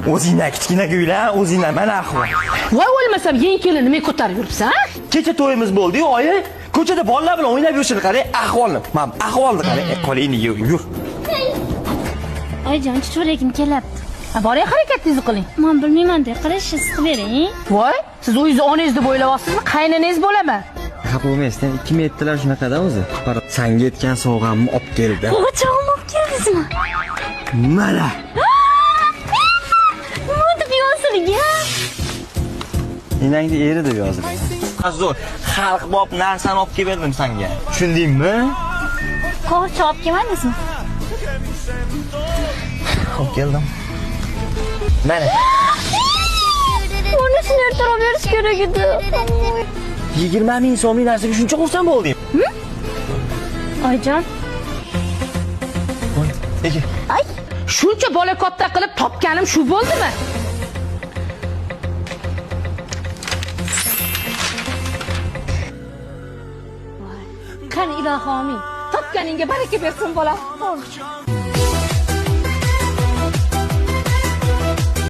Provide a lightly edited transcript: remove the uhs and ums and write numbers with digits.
O'zingdan kichkina guylar, o'zingdan mana ahvol. Voy o'lmasam, yeng kelin nima ko'tarib yuribsan? Kecha to'yimiz bo'ldi-yu, oyi. Ko'chada bolalar bilan o'ynab yurishini qarang, ahvolni. Mana ahvolni qarang. Qoling, yur. Oyijon, chuchvaragim kelyapti. Boring harakatingizni qiling. Men bilmayman-da, qarashni siqib bering. Voy, siz o'zingizni onangiz deb o'ylayapsizmi? Qayningiz bo'laman. Xafa bo'lmaysizdan 2 metrlar shunaqada o'zi. Sanga yetgan sovg'amni olib keldi. O'g'achog'imni olib keldingizmi? Mana. Nima deb yozilgan? Enangni eri deb yozilgan. Zo'r, xalq bop narsani olib keldim senga. Tushundingmi? Qo'rcha olib kelmadingizmi? Olib keldim. Mana. Uni shuni ertaroq berish kerak edi. 20 ming so'mlik narsaga shuncha xursand bo'lding. Oyijon. Nega? Ay, shuncha bola katta qilib topganim shu bo'ldimi? Qani ilohim, topganingga baraka bersin bolam.